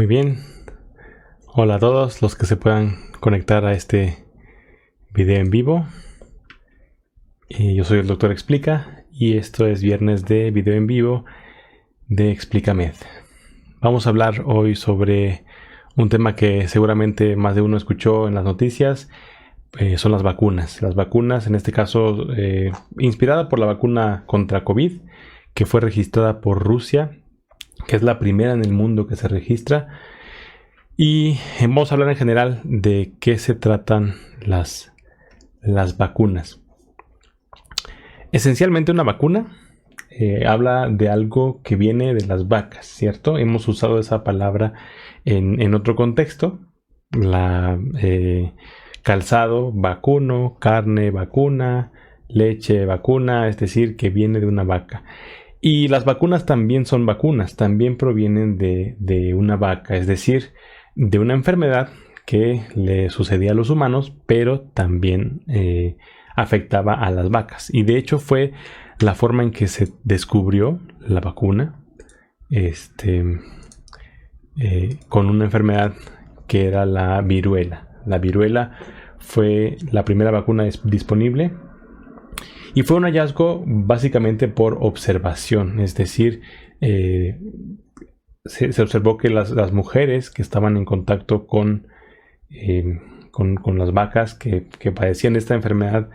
Muy bien. Hola a todos los que se puedan conectar a este video en vivo. Yo soy el Doctor Explica y esto es viernes de video en vivo de Explicamed. Vamos a hablar hoy sobre un tema que seguramente más de uno escuchó en las noticias. Son las vacunas. Las vacunas, en este caso, inspirada por la vacuna contra COVID, que fue registrada por Rusia, que es la primera en el mundo que se registra. Y vamos a hablar en general de qué se tratan las vacunas. Esencialmente una vacuna habla de algo que viene de las vacas, ¿cierto? Hemos usado esa palabra en otro contexto. Calzado, vacuno, carne, vacuna, leche, vacuna, es decir, que viene de una vaca. Y las vacunas también son vacunas, también provienen de una vaca, es decir, de una enfermedad que le sucedía a los humanos, pero también afectaba a las vacas. Y de hecho fue la forma en que se descubrió la vacuna, con una enfermedad que era la viruela. La viruela fue la primera vacuna disponible y fue un hallazgo básicamente por observación, es decir, se observó que las mujeres que estaban en contacto con las vacas que padecían esta enfermedad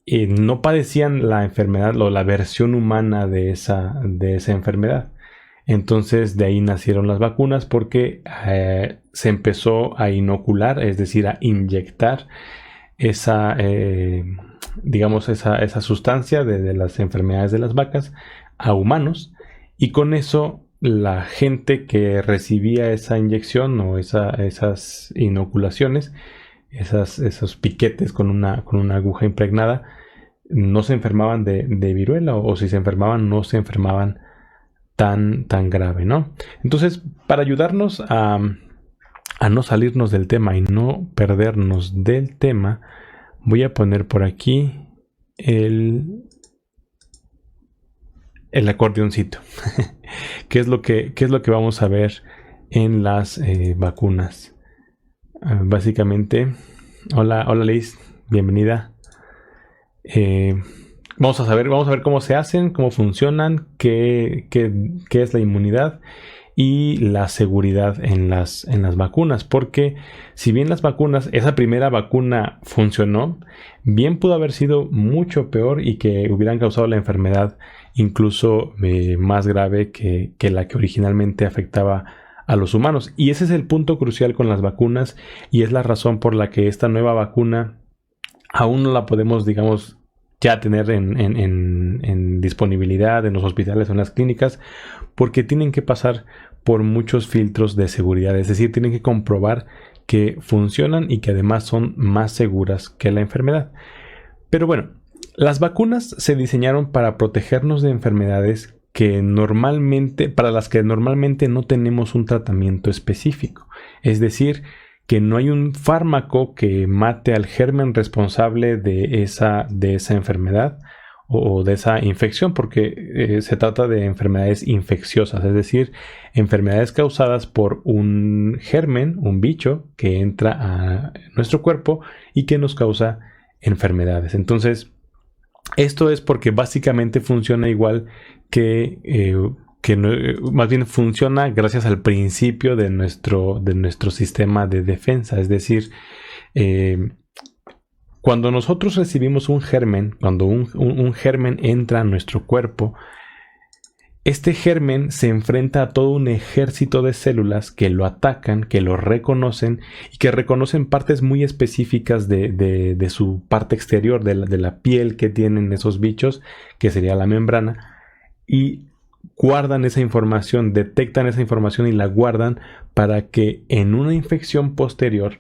no padecían la enfermedad o la versión humana de esa enfermedad. Entonces de ahí nacieron las vacunas porque se empezó a inocular, es decir, a inyectar esa sustancia de las enfermedades de las vacas a humanos, y con eso la gente que recibía esa inyección o esas inoculaciones, esos piquetes con una aguja impregnada, no se enfermaban de viruela, o si se enfermaban, no se enfermaban tan grave, ¿no? Entonces, para ayudarnos a no salirnos del tema y no perdernos del tema, voy a poner por aquí el acordeoncito. ¿Qué es lo que vamos a ver en las vacunas? Básicamente, hola Liz, bienvenida. Vamos a ver cómo se hacen, cómo funcionan, qué es la inmunidad y la seguridad en las vacunas, porque si bien las vacunas, esa primera vacuna funcionó, bien pudo haber sido mucho peor y que hubieran causado la enfermedad incluso más grave que la que originalmente afectaba a los humanos. Y ese es el punto crucial con las vacunas, y es la razón por la que esta nueva vacuna aún no la podemos, digamos, ya tener en disponibilidad en los hospitales o en las clínicas, porque tienen que pasar por muchos filtros de seguridad, es decir, tienen que comprobar que funcionan y que además son más seguras que la enfermedad. Pero bueno, las vacunas se diseñaron para protegernos de enfermedades para las que normalmente no tenemos un tratamiento específico, es decir, que no hay un fármaco que mate al germen responsable de esa enfermedad o de esa infección, porque se trata de enfermedades infecciosas, es decir, enfermedades causadas por un germen, un bicho que entra a nuestro cuerpo y que nos causa enfermedades. Entonces, esto es porque básicamente funciona igual más bien funciona gracias al principio de nuestro sistema de defensa. Es decir, cuando nosotros recibimos un germen, cuando un germen entra a nuestro cuerpo, este germen se enfrenta a todo un ejército de células que lo atacan, que lo reconocen y que reconocen partes muy específicas de su parte exterior, de la piel que tienen esos bichos, que sería la membrana, y guardan esa información, detectan esa información y la guardan para que en una infección posterior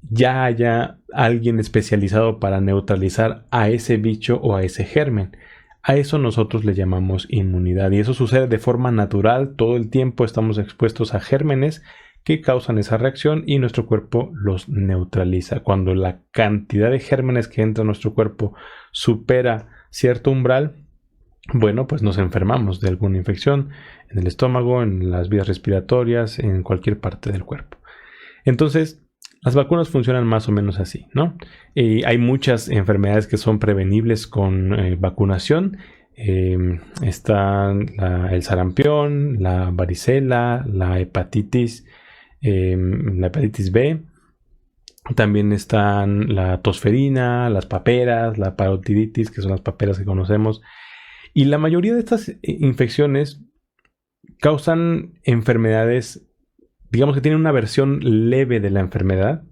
ya haya alguien especializado para neutralizar a ese bicho o a ese germen. A eso nosotros le llamamos inmunidad, y eso sucede de forma natural. Todo el tiempo estamos expuestos a gérmenes que causan esa reacción y nuestro cuerpo los neutraliza. Cuando la cantidad de gérmenes que entra a nuestro cuerpo supera cierto umbral, bueno, pues nos enfermamos de alguna infección en el estómago, en las vías respiratorias, en cualquier parte del cuerpo. Entonces, las vacunas funcionan más o menos así, ¿no? Hay muchas enfermedades que son prevenibles con vacunación. Está el sarampión, la varicela, la hepatitis B. También están la tosferina, las paperas, la parotiditis, que son las paperas que conocemos. Y la mayoría de estas infecciones causan enfermedades, digamos que tienen una versión leve de la enfermedad,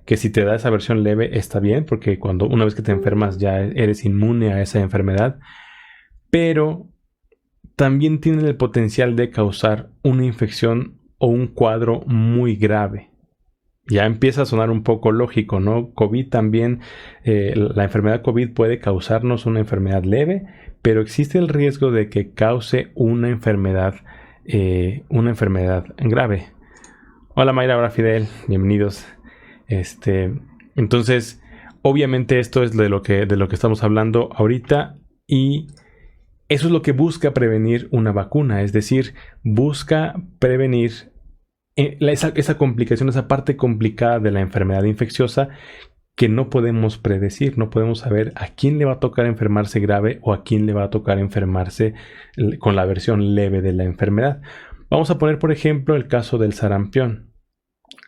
que si te da esa versión leve está bien, porque una vez que te enfermas ya eres inmune a esa enfermedad, pero también tienen el potencial de causar una infección o un cuadro muy grave. Ya empieza a sonar un poco lógico, ¿no? COVID también, la enfermedad COVID puede causarnos una enfermedad leve, pero existe el riesgo de que cause una enfermedad grave. Hola Mayra, hola Fidel, bienvenidos. Entonces, obviamente esto es de lo que estamos hablando ahorita, y eso es lo que busca prevenir una vacuna, es decir, busca prevenir esa complicación, esa parte complicada de la enfermedad infecciosa que no podemos predecir. No podemos saber a quién le va a tocar enfermarse grave o a quién le va a tocar enfermarse con la versión leve de la enfermedad. Vamos a poner, por ejemplo, el caso del sarampión.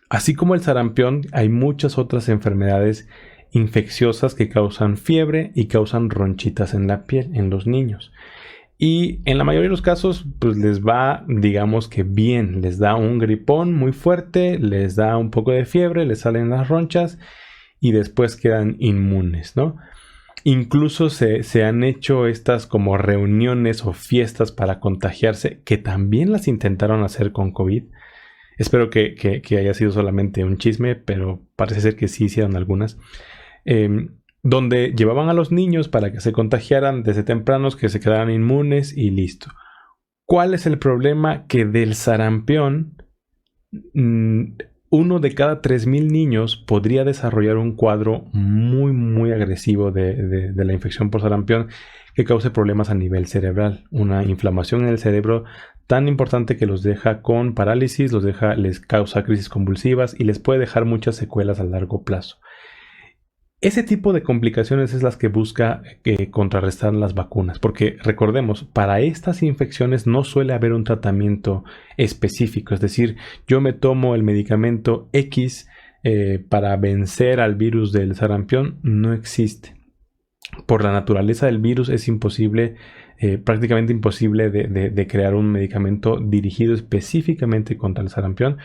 Así como el sarampión, hay muchas otras enfermedades infecciosas que causan fiebre y causan ronchitas en la piel en los niños. Y en la mayoría de los casos, pues les va, digamos que bien, les da un gripón muy fuerte, les da un poco de fiebre, les salen las ronchas y después quedan inmunes, ¿no? Incluso se han hecho estas como reuniones o fiestas para contagiarse, que también las intentaron hacer con COVID. Espero que haya sido solamente un chisme, pero parece ser que sí hicieron algunas. Donde llevaban a los niños para que se contagiaran desde tempranos, que se quedaran inmunes y listo. ¿Cuál es el problema? Que del sarampión, 1 de cada 3,000 niños podría desarrollar un cuadro muy, muy agresivo de la infección por sarampión que cause problemas a nivel cerebral. Una inflamación en el cerebro tan importante que los deja con parálisis, les causa crisis convulsivas y les puede dejar muchas secuelas a largo plazo. Ese tipo de complicaciones es las que busca contrarrestar las vacunas, porque recordemos, para estas infecciones no suele haber un tratamiento específico, es decir, yo me tomo el medicamento X para vencer al virus del sarampión, no existe. Por la naturaleza del virus es imposible, prácticamente imposible de crear un medicamento dirigido específicamente contra el sarampión,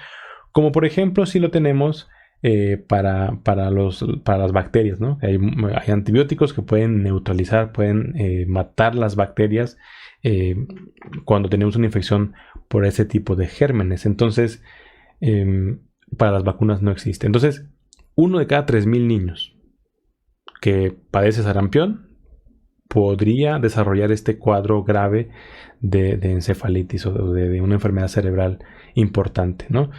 como por ejemplo si lo tenemos para las bacterias, ¿no? Hay antibióticos que pueden neutralizar, pueden matar las bacterias cuando tenemos una infección por ese tipo de gérmenes. Entonces, para las vacunas no existe. Entonces, 1 de cada 3,000 niños que padece sarampión podría desarrollar este cuadro grave de encefalitis o de una enfermedad cerebral importante, ¿no?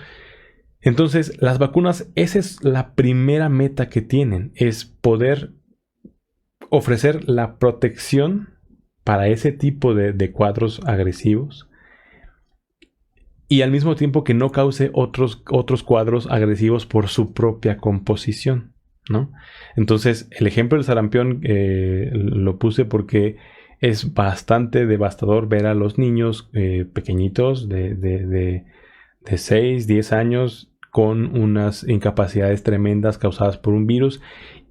Entonces, las vacunas, esa es la primera meta que tienen, es poder ofrecer la protección para ese tipo de cuadros agresivos y al mismo tiempo que no cause otros cuadros agresivos por su propia composición, ¿no? Entonces, el ejemplo del sarampión lo puse porque es bastante devastador ver a los niños pequeñitos de 6, 10 años con unas incapacidades tremendas causadas por un virus,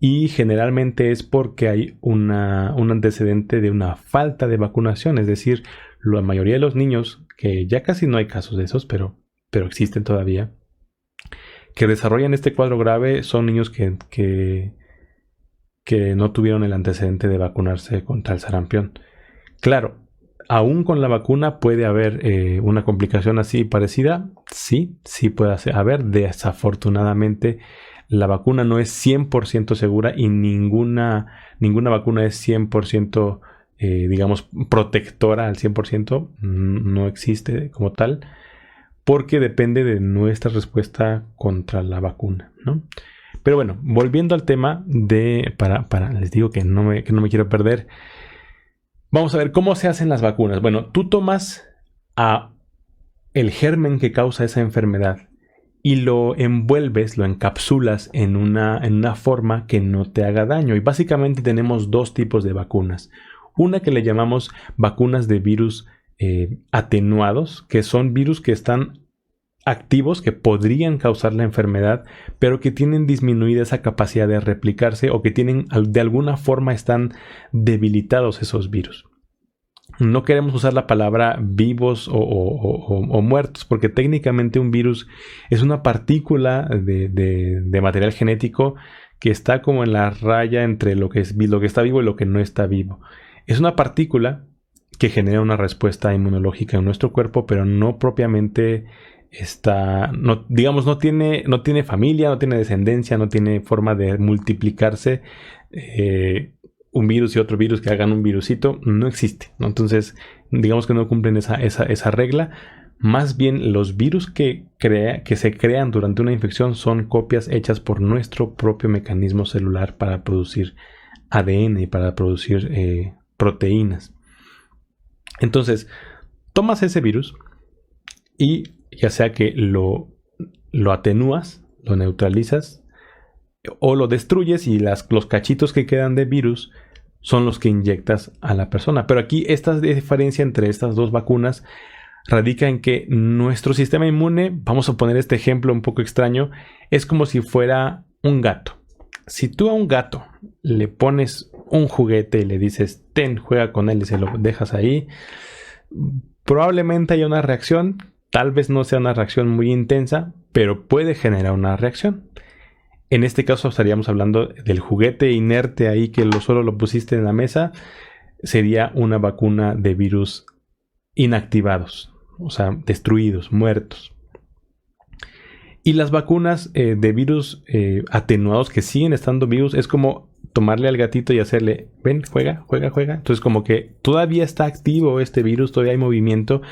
y generalmente es porque hay un antecedente de una falta de vacunación, es decir, la mayoría de los niños, que ya casi no hay casos de esos, pero existen todavía, que desarrollan este cuadro grave son niños que no tuvieron el antecedente de vacunarse contra el sarampión. Claro, aún con la vacuna puede haber una complicación así parecida. Sí puede haber. Desafortunadamente, la vacuna no es 100% segura y ninguna vacuna es 100%, digamos, protectora al 100%. No existe como tal, porque depende de nuestra respuesta contra la vacuna, ¿no? Pero bueno, volviendo al tema les digo que no me quiero perder. Vamos a ver cómo se hacen las vacunas. Bueno, tú tomas a el germen que causa esa enfermedad y lo envuelves, lo encapsulas en una forma que no te haga daño. Y básicamente tenemos dos tipos de vacunas. Una que le llamamos vacunas de virus atenuados, que son virus que están activos, que podrían causar la enfermedad, pero que tienen disminuida esa capacidad de replicarse o que tienen, de alguna forma están debilitados esos virus. No queremos usar la palabra vivos o muertos, porque técnicamente un virus es una partícula de material genético que está como en la raya entre lo que está vivo y lo que no está vivo. Es una partícula que genera una respuesta inmunológica en nuestro cuerpo, pero no propiamente no tiene familia, no tiene descendencia, no tiene forma de multiplicarse. Un virus y otro virus que hagan un virusito, no existe, ¿no? Entonces, digamos que no cumplen esa regla. Más bien, los virus que se crean durante una infección son copias hechas por nuestro propio mecanismo celular para producir ADN y para producir proteínas. Entonces, tomas ese virus y ya sea que lo atenúas, lo neutralizas o lo destruyes y los cachitos que quedan de virus son los que inyectas a la persona. Pero aquí esta diferencia entre estas dos vacunas radica en que nuestro sistema inmune, vamos a poner este ejemplo un poco extraño, es como si fuera un gato. Si tú a un gato le pones un juguete y le dices, ten, juega con él y se lo dejas ahí, probablemente haya una reacción, tal vez no sea una reacción muy intensa, pero puede generar una reacción. En este caso estaríamos hablando del juguete inerte ahí que solo lo pusiste en la mesa. Sería una vacuna de virus inactivados, o sea, destruidos, muertos. Y las vacunas de virus atenuados que siguen estando vivos es como tomarle al gatito y hacerle, ven, juega. Entonces como que todavía está activo este virus, todavía hay movimiento.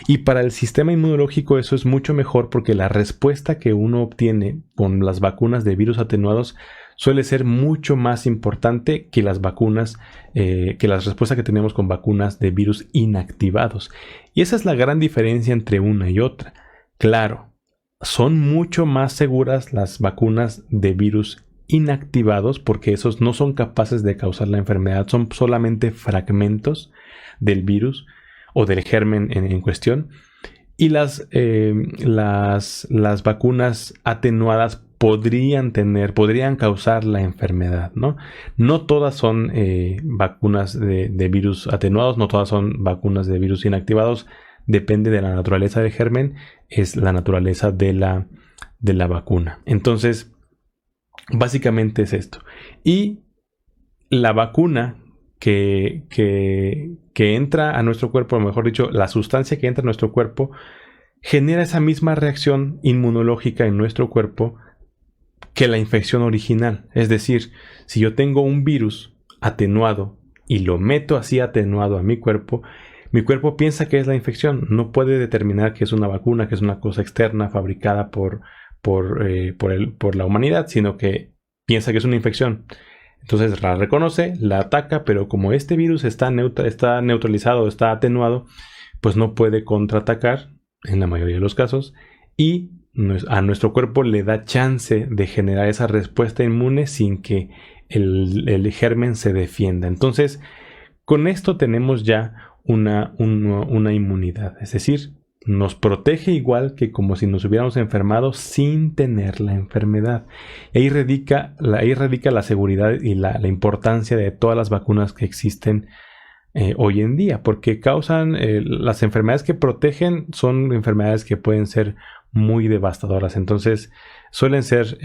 Y para el sistema inmunológico eso es mucho mejor porque la respuesta que uno obtiene con las vacunas de virus atenuados suele ser mucho más importante que las vacunas, que las respuestas que tenemos con vacunas de virus inactivados. Y esa es la gran diferencia entre una y otra. Claro, son mucho más seguras las vacunas de virus inactivados porque esos no son capaces de causar la enfermedad, son solamente fragmentos del virus o del germen en cuestión. Y las vacunas atenuadas podrían causar la enfermedad, ¿no? No todas son vacunas de virus atenuados, no todas son vacunas de virus inactivados. Depende de la naturaleza del germen, es la naturaleza de la vacuna. Entonces, básicamente es esto. Y la vacuna que entra a nuestro cuerpo, o mejor dicho, la sustancia que entra a nuestro cuerpo, genera esa misma reacción inmunológica en nuestro cuerpo que la infección original. Es decir, si yo tengo un virus atenuado y lo meto así atenuado a mi cuerpo piensa que es la infección. No puede determinar que es una vacuna, que es una cosa externa fabricada por la humanidad, sino que piensa que es una infección. Entonces la reconoce, la ataca, pero como este virus está neutralizado, está atenuado, pues no puede contraatacar en la mayoría de los casos y a nuestro cuerpo le da chance de generar esa respuesta inmune sin que el germen se defienda. Entonces, con esto tenemos ya una inmunidad, es decir, nos protege igual que como si nos hubiéramos enfermado sin tener la enfermedad. Y ahí radica la seguridad y la importancia de todas las vacunas que existen hoy en día, porque causan las enfermedades que protegen son enfermedades que pueden ser muy devastadoras. Entonces suelen ser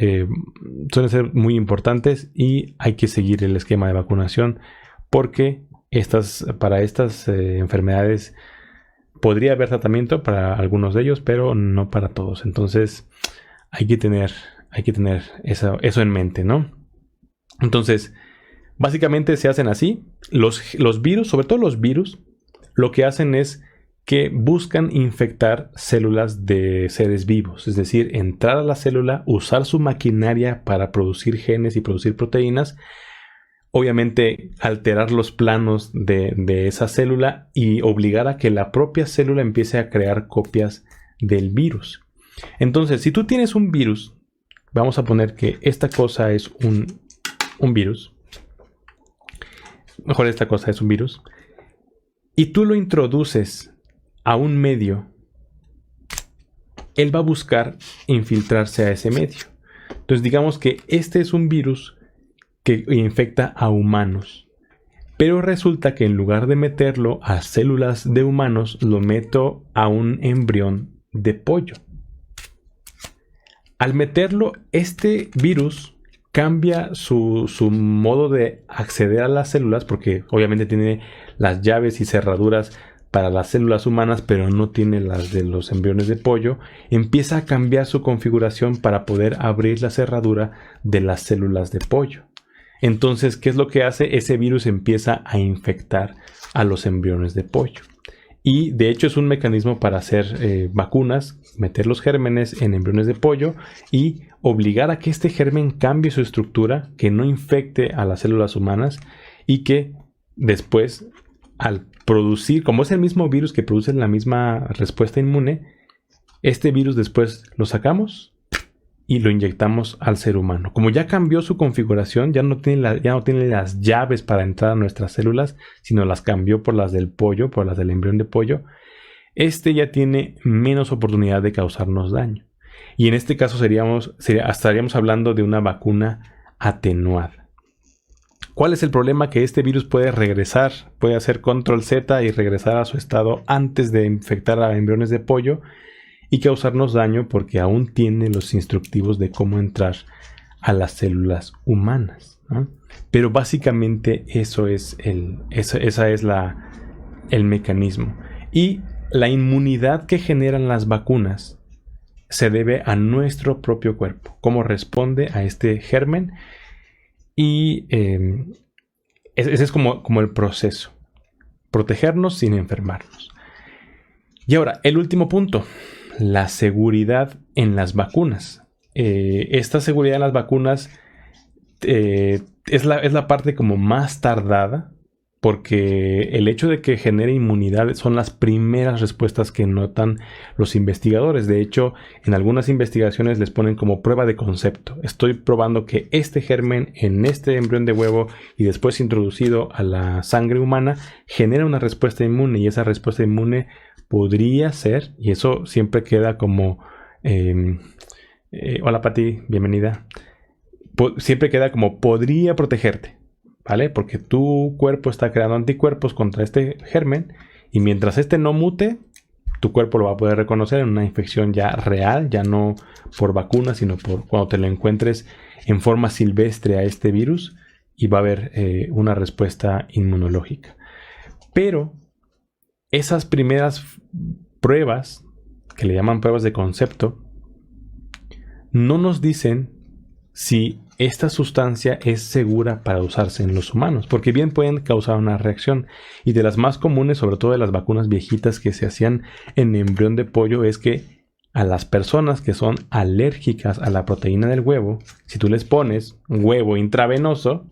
muy importantes y hay que seguir el esquema de vacunación porque para estas enfermedades podría haber tratamiento para algunos de ellos, pero no para todos. Entonces hay que tener eso en mente, ¿no? Entonces, básicamente se hacen así. Los virus, sobre todo los virus, lo que hacen es que buscan infectar células de seres vivos. Es decir, entrar a la célula, usar su maquinaria para producir genes y producir proteínas, obviamente alterar los planos de esa célula y obligar a que la propia célula empiece a crear copias del virus. Entonces, si tú tienes un virus, vamos a poner que esta cosa es un virus. Mejor esta cosa es un virus. Y tú lo introduces a un medio, él va a buscar infiltrarse a ese medio. Entonces digamos que este es un virus que infecta a humanos. Pero resulta que en lugar de meterlo a células de humanos, lo meto a un embrión de pollo. Al meterlo, este virus cambia su modo de acceder a las células, porque obviamente tiene las llaves y cerraduras para las células humanas, pero no tiene las de los embriones de pollo. Empieza a cambiar su configuración para poder abrir la cerradura de las células de pollo. Entonces, ¿qué es lo que hace? Ese virus empieza a infectar a los embriones de pollo. Y de hecho es un mecanismo para hacer vacunas, meter los gérmenes en embriones de pollo y obligar a que este germen cambie su estructura, que no infecte a las células humanas y que después, al producir, como es el mismo virus que produce la misma respuesta inmune, este virus después lo sacamos y lo inyectamos al ser humano. Como ya cambió su configuración, ya no tiene las llaves para entrar a nuestras células, sino las cambió por las del pollo, por las del embrión de pollo, este ya tiene menos oportunidad de causarnos daño. Y en este caso estaríamos hablando de una vacuna atenuada. ¿Cuál es el problema? Que este virus puede regresar, puede hacer control Z y regresar a su estado antes de infectar a embriones de pollo y causarnos daño porque aún tiene los instructivos de cómo entrar a las células humanas, ¿no? Pero básicamente esa es el mecanismo. Y la inmunidad que generan las vacunas se debe a nuestro propio cuerpo, cómo responde a este germen. Y ese es como el proceso. Protegernos sin enfermarnos. Y ahora, el último punto. La seguridad en las vacunas. Esta seguridad en las vacunas es la parte como más tardada, porque el hecho de que genere inmunidad son las primeras respuestas que notan los investigadores. De hecho, en algunas investigaciones les ponen como prueba de concepto. Estoy probando que este germen en este embrión de huevo y después introducido a la sangre humana genera una respuesta inmune, y esa respuesta inmune podría ser, y eso siempre queda como hola Pati, bienvenida, siempre queda como podría protegerte, ¿vale? Porque tu cuerpo está creando anticuerpos contra este germen, y mientras este no mute, tu cuerpo lo va a poder reconocer en una infección ya real, ya no por vacuna, sino por cuando te lo encuentres en forma silvestre a este virus, y va a haber una respuesta inmunológica. Pero esas primeras pruebas, que le llaman pruebas de concepto, no nos dicen si esta sustancia es segura para usarse en los humanos, porque bien pueden causar una reacción. Y de las más comunes, sobre todo de las vacunas viejitas que se hacían en embrión de pollo, es que a las personas que son alérgicas a la proteína del huevo, si tú les pones huevo intravenoso,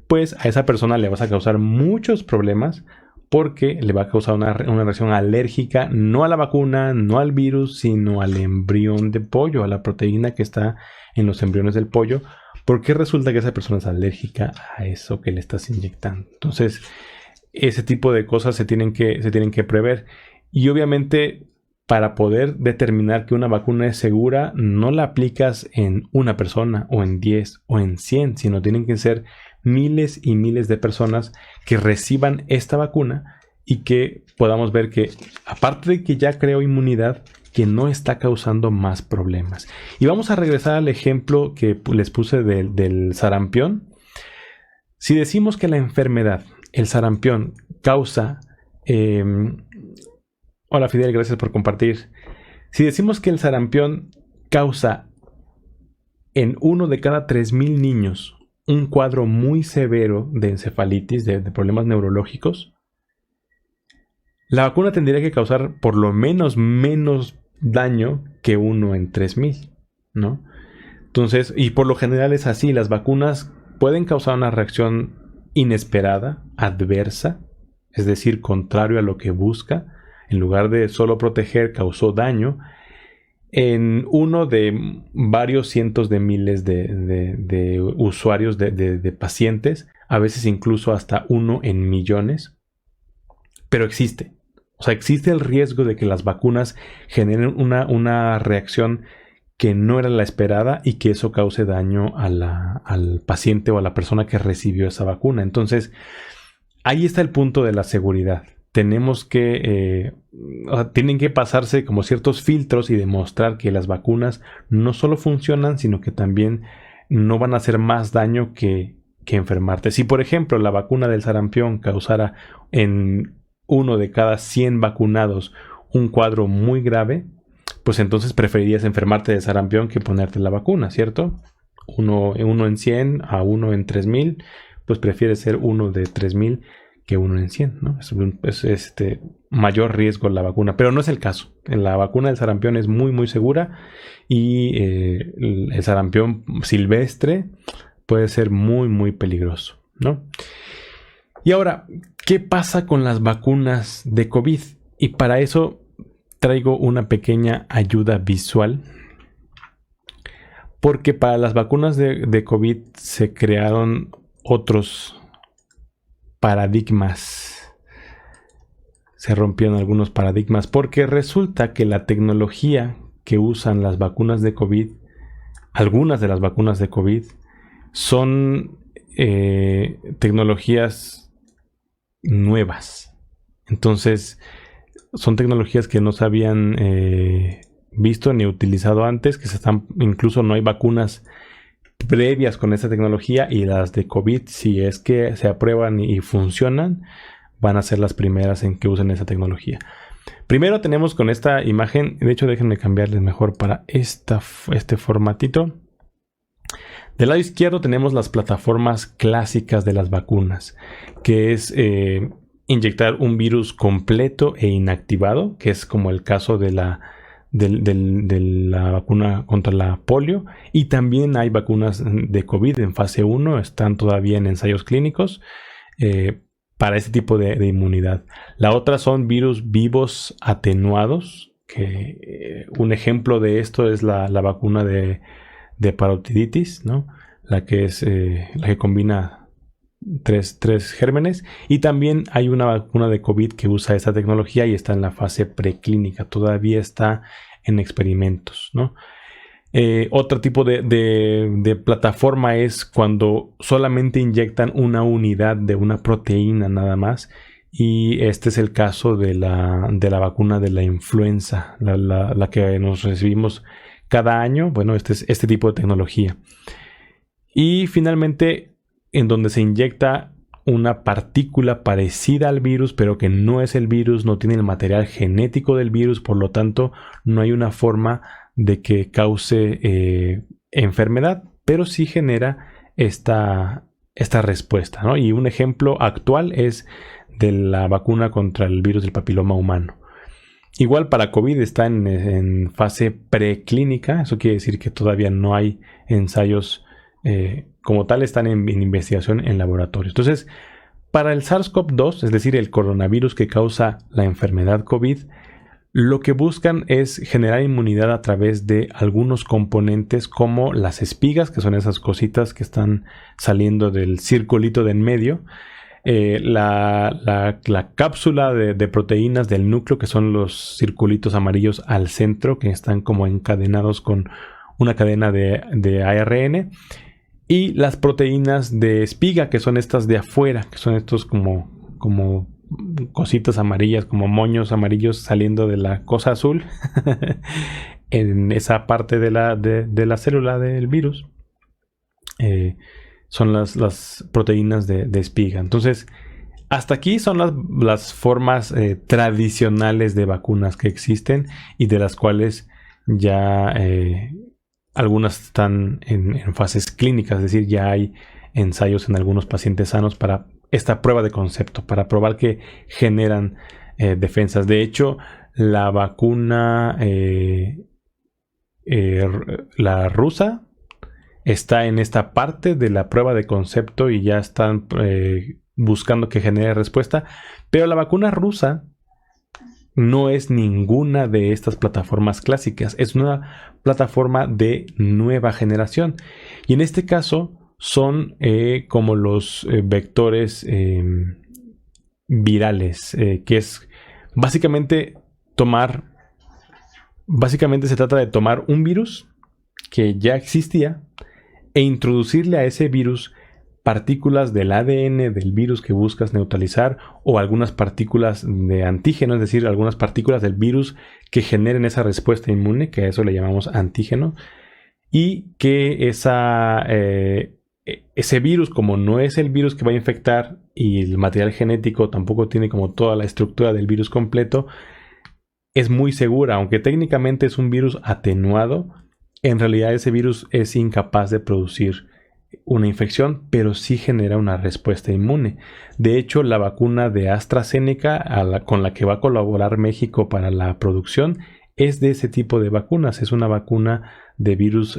pues a esa persona le vas a causar muchos problemas, porque le va a causar una reacción alérgica, no a la vacuna, no al virus, sino al embrión de pollo, a la proteína que está en los embriones del pollo, porque resulta que esa persona es alérgica a eso que le estás inyectando. Entonces, ese tipo de cosas se tienen que prever. Y obviamente, para poder determinar que una vacuna es segura, no la aplicas en una persona, o en 10, o en 100, sino tienen que ser miles y miles de personas que reciban esta vacuna y que podamos ver que, aparte de que ya creó inmunidad, que no está causando más problemas. Y vamos a regresar al ejemplo que les puse del sarampión. Si decimos que la enfermedad, el sarampión, causa... hola Fidel, gracias por compartir. Si decimos que el sarampión causa en 1 de cada 3,000 niños un cuadro muy severo de encefalitis, de problemas neurológicos, la vacuna tendría que causar por lo menos daño que 1 en 3,000, ¿no? Entonces, y por lo general es así, las vacunas pueden causar una reacción inesperada, adversa, es decir, contrario a lo que busca. En lugar de solo proteger, causó daño en uno de varios cientos de miles de usuarios, de pacientes, a veces incluso hasta uno en millones. Pero existe. O sea, existe el riesgo de que las vacunas generen una reacción que no era la esperada y que eso cause daño al paciente o a la persona que recibió esa vacuna. Entonces, ahí está el punto de la seguridad. Tenemos que, tienen que pasarse como ciertos filtros y demostrar que las vacunas no solo funcionan, sino que también no van a hacer más daño que enfermarte. Si, por ejemplo, la vacuna del sarampión causara en uno de cada 100 vacunados un cuadro muy grave, pues entonces preferirías enfermarte de sarampión que ponerte la vacuna, ¿cierto? Uno en 100 a uno en 3000, pues prefiere ser uno de 3000 que uno en 100, ¿no? Es mayor riesgo la vacuna, pero no es el caso. La vacuna del sarampión es muy, muy segura y el sarampión silvestre puede ser muy, muy peligroso, ¿no? Y ahora, ¿qué pasa con las vacunas de COVID? Y para eso traigo una pequeña ayuda visual, porque para las vacunas de COVID se crearon otros paradigmas. Se rompieron algunos paradigmas, porque resulta que la tecnología que usan las vacunas de COVID, algunas de las vacunas de COVID, son tecnologías nuevas. Entonces, son tecnologías que no se habían visto ni utilizado antes, incluso no hay vacunas previas con esta tecnología, y las de COVID, si es que se aprueban y funcionan, van a ser las primeras en que usen esa tecnología. Primero tenemos con esta imagen, de hecho déjenme cambiarles mejor para este formatito. Del lado izquierdo tenemos las plataformas clásicas de las vacunas, que es inyectar un virus completo e inactivado, que es como el caso de la vacuna contra la polio. Y también hay vacunas de COVID en fase 1, están todavía en ensayos clínicos para este tipo de inmunidad. La otra son virus vivos atenuados, que un ejemplo de esto es la vacuna de parotiditis, ¿no? La que combina tres gérmenes. Y también hay una vacuna de COVID que usa esta tecnología y está en la fase preclínica, todavía está en experimentos, ¿no? Otro tipo de plataforma es cuando solamente inyectan una unidad de una proteína nada más, y este es el caso de la vacuna de la influenza, la que nos recibimos cada año. Bueno, este es este tipo de tecnología. Y finalmente, en donde se inyecta una partícula parecida al virus, pero que no es el virus, no tiene el material genético del virus, por lo tanto, no hay una forma de que cause enfermedad, pero sí genera esta respuesta, ¿no? Y un ejemplo actual es de la vacuna contra el virus del papiloma humano. Igual para COVID está en fase preclínica, eso quiere decir que todavía no hay ensayos como tal, están en investigación en laboratorios. Entonces, para el SARS-CoV-2, es decir, el coronavirus que causa la enfermedad COVID, lo que buscan es generar inmunidad a través de algunos componentes como las espigas, que son esas cositas que están saliendo del circulito de en medio, la cápsula de proteínas del núcleo, que son los circulitos amarillos al centro, que están como encadenados con una cadena de ARN, y las proteínas de espiga, que son estas de afuera, que son estos como cositas amarillas, como moños amarillos saliendo de la cosa azul en esa parte de la célula del virus. Son las proteínas de espiga. Entonces, hasta aquí son las formas tradicionales de vacunas que existen y de las cuales ya algunas están en fases clínicas, es decir, ya hay ensayos en algunos pacientes sanos para esta prueba de concepto, para probar que generan defensas. De hecho, la vacuna, la rusa, está en esta parte de la prueba de concepto y ya están buscando que genere respuesta. Pero la vacuna rusa no es ninguna de estas plataformas clásicas. Es una plataforma de nueva generación. Y en este caso son como los vectores virales, que es básicamente básicamente se trata de tomar un virus que ya existía e introducirle a ese virus partículas del ADN del virus que buscas neutralizar o algunas partículas de antígeno, es decir, algunas partículas del virus que generen esa respuesta inmune, que a eso le llamamos antígeno, y que ese virus, como no es el virus que va a infectar y el material genético tampoco tiene como toda la estructura del virus completo, es muy segura, aunque técnicamente es un virus atenuado. En realidad ese virus es incapaz de producir una infección, pero sí genera una respuesta inmune. De hecho, la vacuna de AstraZeneca, con la que va a colaborar México para la producción, es de ese tipo de vacunas. Es una vacuna de virus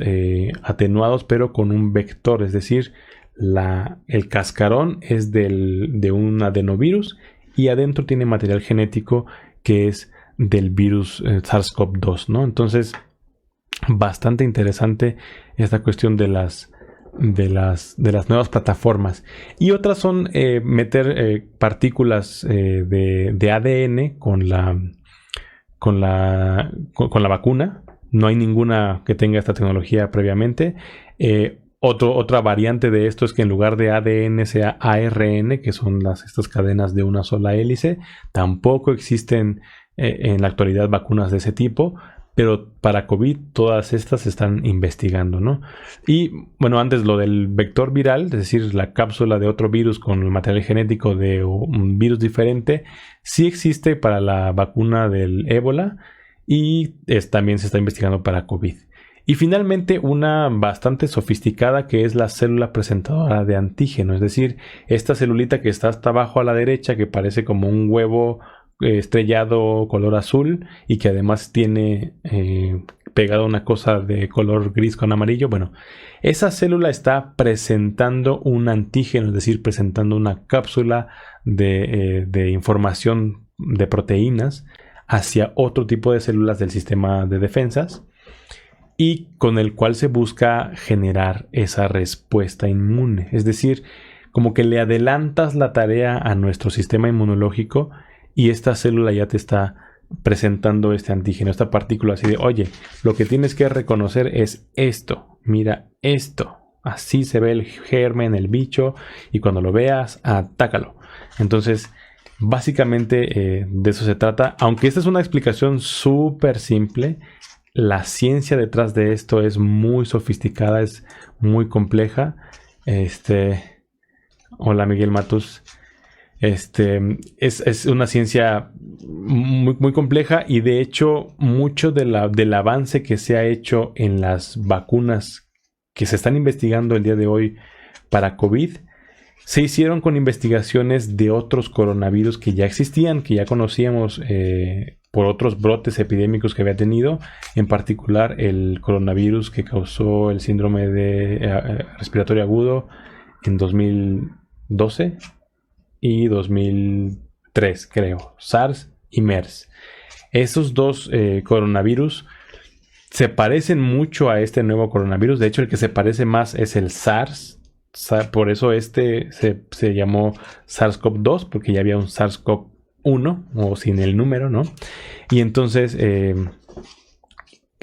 atenuados, pero con un vector, es decir, el cascarón es de un adenovirus y adentro tiene material genético que es del virus SARS-CoV-2, ¿no? Entonces, bastante interesante esta cuestión de las nuevas plataformas. Y otras son meter partículas de ADN con la vacuna. No hay ninguna que tenga esta tecnología previamente. Otra variante de esto es que en lugar de ADN sea ARN, que son estas cadenas de una sola hélice. Tampoco existen en la actualidad vacunas de ese tipo, pero para COVID todas estas se están investigando, ¿no? Y bueno, antes lo del vector viral, es decir, la cápsula de otro virus con el material genético de un virus diferente, sí existe para la vacuna del ébola y también se está investigando para COVID. Y finalmente una bastante sofisticada que es la célula presentadora de antígeno, es decir, esta celulita que está hasta abajo a la derecha que parece como un huevo estrellado color azul y que además tiene pegado una cosa de color gris con amarillo. Bueno, esa célula está presentando un antígeno, es decir, presentando una cápsula de información de proteínas hacia otro tipo de células del sistema de defensas y con el cual se busca generar esa respuesta inmune. Es decir, como que le adelantas la tarea a nuestro sistema inmunológico y esta célula ya te está presentando este antígeno, esta partícula así de, oye, lo que tienes que reconocer es esto, mira esto, así se ve el germen, el bicho, y cuando lo veas, atácalo. Entonces, básicamente de eso se trata, aunque esta es una explicación súper simple, la ciencia detrás de esto es muy sofisticada, es muy compleja. Hola Miguel Matus. Es una ciencia muy, muy compleja y de hecho mucho del avance que se ha hecho en las vacunas que se están investigando el día de hoy para COVID se hicieron con investigaciones de otros coronavirus que ya existían, que ya conocíamos por otros brotes epidémicos que había tenido, en particular el coronavirus que causó el síndrome de respiratorio agudo en 2012 y 2003, creo, SARS y MERS. Esos dos coronavirus se parecen mucho a este nuevo coronavirus. De hecho, el que se parece más es el SARS. Por eso se llamó SARS-CoV-2, porque ya había un SARS-CoV-1, o sin el número, ¿no? Y entonces,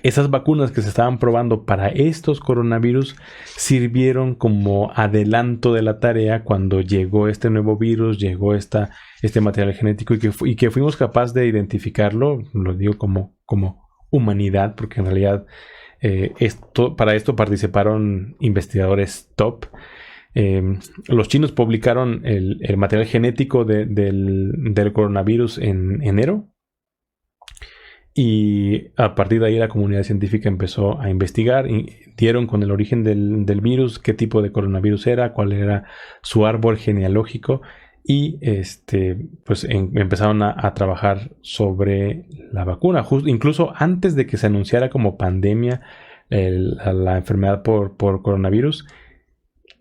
esas vacunas que se estaban probando para estos coronavirus sirvieron como adelanto de la tarea cuando llegó este nuevo virus, llegó este material genético y que fuimos capaces de identificarlo, lo digo como humanidad, porque en realidad para esto participaron investigadores top. Los chinos publicaron el material genético del coronavirus en enero. Y a partir de ahí la comunidad científica empezó a investigar y dieron con el origen del virus, qué tipo de coronavirus era, cuál era su árbol genealógico y pues empezaron a trabajar sobre la vacuna. Incluso antes de que se anunciara como pandemia la enfermedad por coronavirus,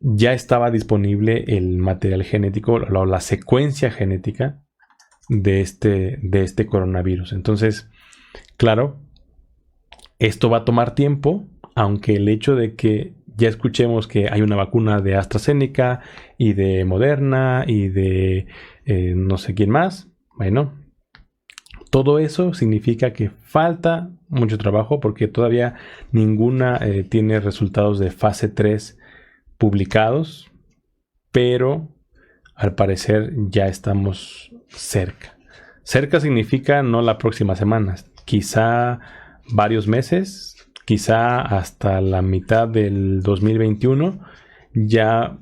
ya estaba disponible el material genético o la secuencia genética de este coronavirus. Entonces, claro, esto va a tomar tiempo, aunque el hecho de que ya escuchemos que hay una vacuna de AstraZeneca y de Moderna y de no sé quién más, bueno, todo eso significa que falta mucho trabajo porque todavía ninguna tiene resultados de fase 3 publicados, pero al parecer ya estamos cerca. Cerca significa no la próxima semana, quizá varios meses, quizá hasta la mitad del 2021, ya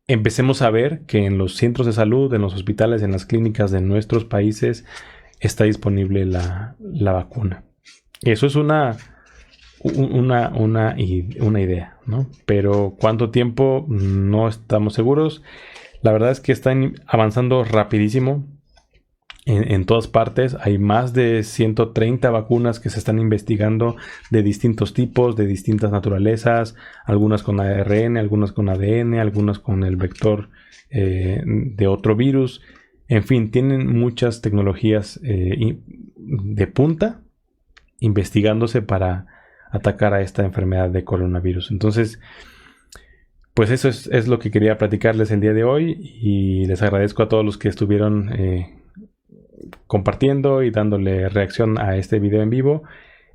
empecemos a ver que en los centros de salud, en los hospitales, en las clínicas de nuestros países está disponible la vacuna. Eso es una idea, ¿no? Pero ¿cuánto tiempo? No estamos seguros. La verdad es que están avanzando rapidísimo. En todas partes hay más de 130 vacunas que se están investigando de distintos tipos, de distintas naturalezas, algunas con ARN, algunas con ADN, algunas con el vector de otro virus. En fin, tienen muchas tecnologías de punta investigándose para atacar a esta enfermedad de coronavirus. Entonces, pues eso es lo que quería platicarles el día de hoy y les agradezco a todos los que estuvieron compartiendo y dándole reacción a este video en vivo.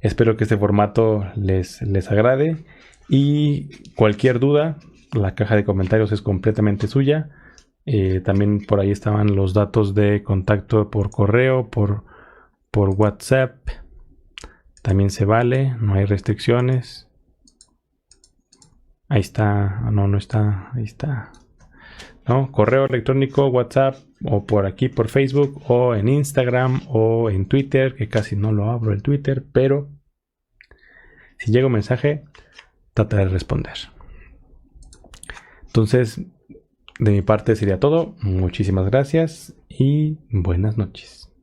Espero que este formato les agrade y cualquier duda, la caja de comentarios es completamente suya. También por ahí estaban los datos de contacto por correo, por WhatsApp. También se vale, no hay restricciones. Ahí está, no está, ahí está. ¿No? Correo electrónico, WhatsApp, o por aquí por Facebook, o en Instagram, o en Twitter, que casi no lo abro el Twitter, pero si llega un mensaje, trataré de responder. Entonces, de mi parte sería todo. Muchísimas gracias y buenas noches.